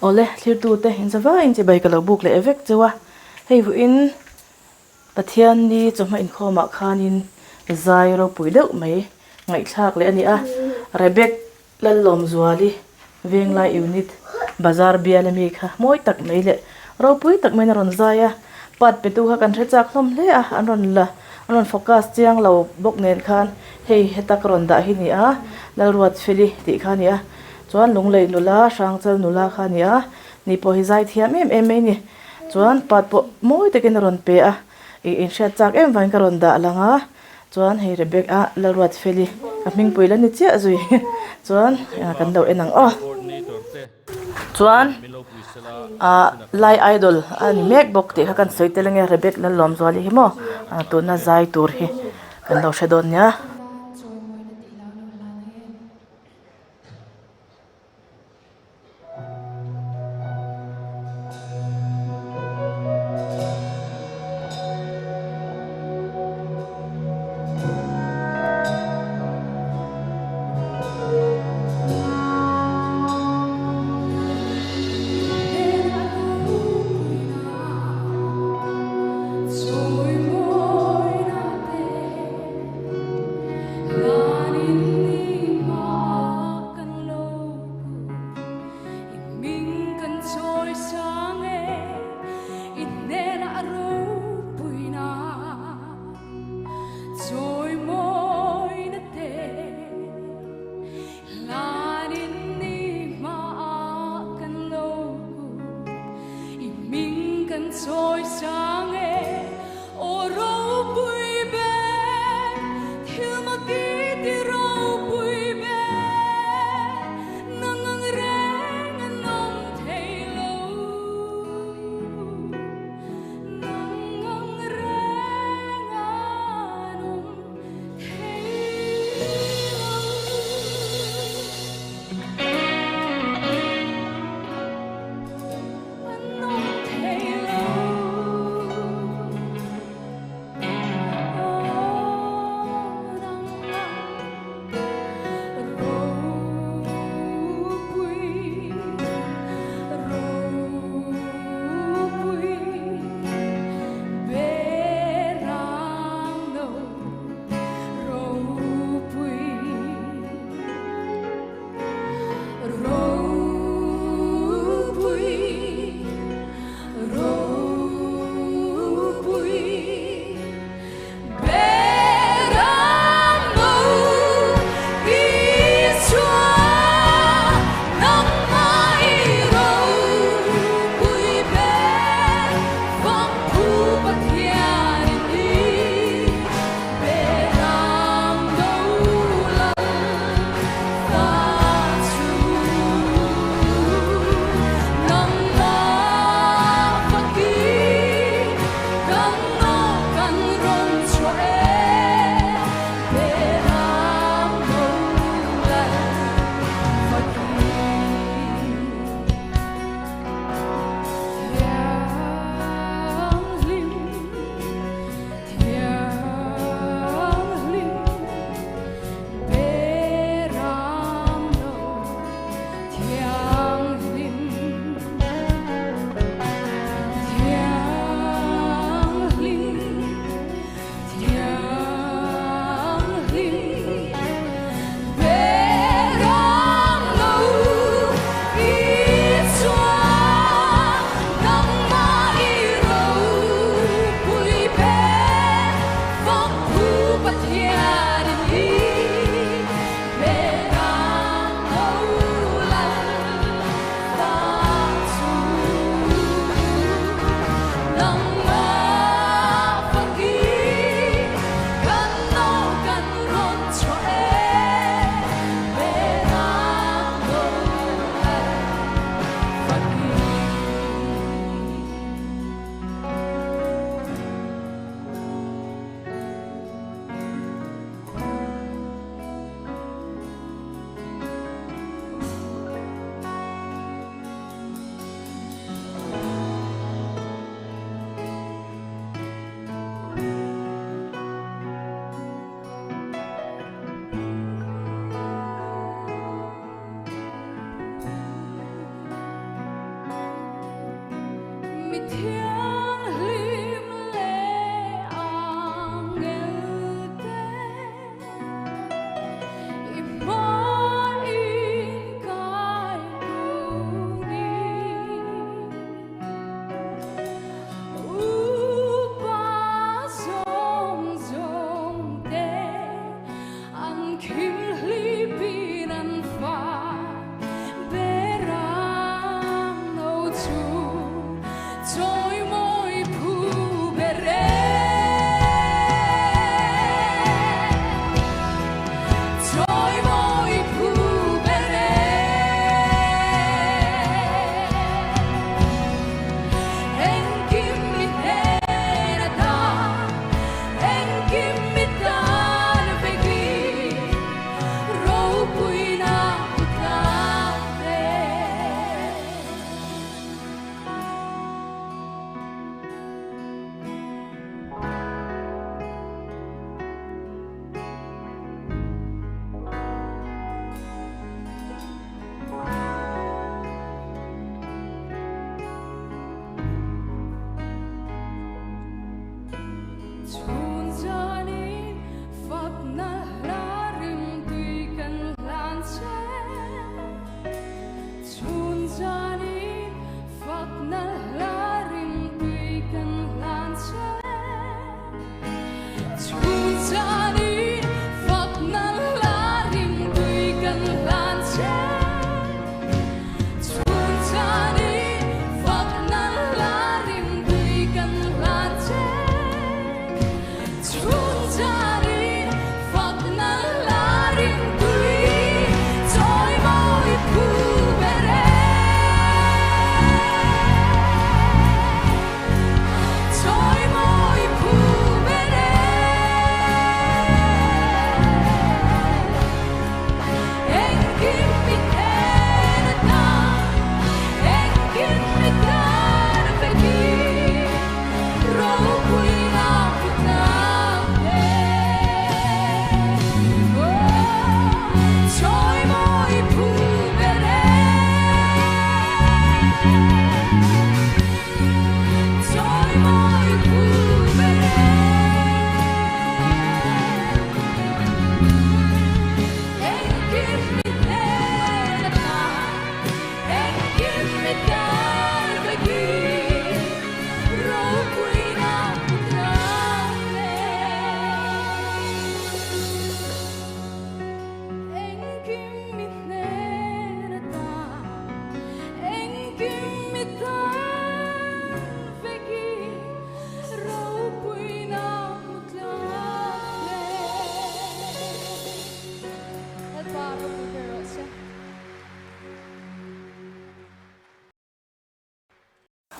ole thlir tu te in zawa in che bai ka lo buk le evek chewa hei hu in pathian ni chawhma inkhawm khanin zai ro pui deuh mai ngai thlak le ania Rebeck F.Lallawmzuali venglai unit bazar bialami kha moi tak mai le ro pui tak mai na ron zaya pat petu kha kan thechak hlom hle a anon focus chiang lo bok nen khan hei hetak ron da hi ni a Lalruatfeli ti khani a chuan lunglei nula sang chal nula khani a ni po hi zai thiam em mai ni chuan pat po moi takin ron pe a in sha chak em vain ka ron da langa chuan hei Rebeck a Lalruatfeli a hming puila ni chia zui chuan kan lo enang chuan lai idol ani mek bok ti kha kan soitelenge Rebeck F.Lallawmzuali hi mo tu na zai tur hi kan lo shedon nya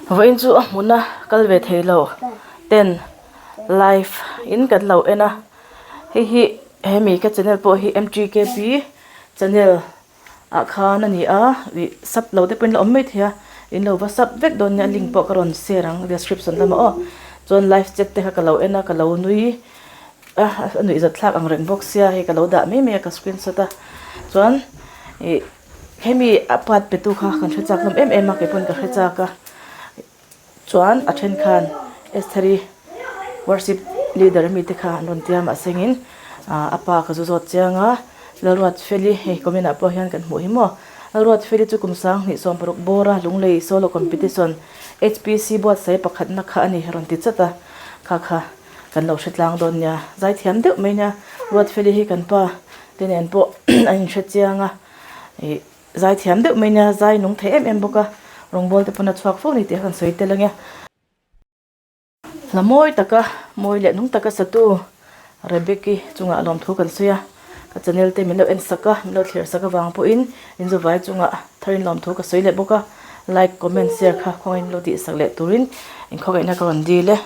Vậy chú muốn na cái về thầy lâu ten life in cái lâu ena hi mi cái channel po hi MTKP channel khan ani vi sub lâu te pen lo mai thia in lo va sub vek don nya link po karon share description lama o chon live chat te ka lo ena ka lo nui nui za thlak ang reng box ya hi ka lo da me ka screenshot a chon hemi apat petu kha kan thachak lam em ma ke pon ka thachaka chuan athen khan S3 worship leader mi te kha non tiam asengin apa ka zot changa Lalruatfeli he komena po hian kan hmu hi mo Lalruatfeli chu kumsang ni som paruk bora lunglei solo competition HPC bot sai pakhat na kha ani ron ti chata kha kan lo hretlang don nya zai thiam deuh mai nya Lalruatfeli hi kan pa tenen po an hre chianga zai thiam deuh mai nya zai nung the em boka rongbol te pona chuak fo ni te kan soi te lange lamoi taka moi le nung taka satu Rebeck chunga lom thu kan suya ka channel te milo en saka milo thler saka wang po in zo vai chunga tharin lom thu ka soi le boka like comment share kha khoin lo ti sak le turin in khogai na ka ron di le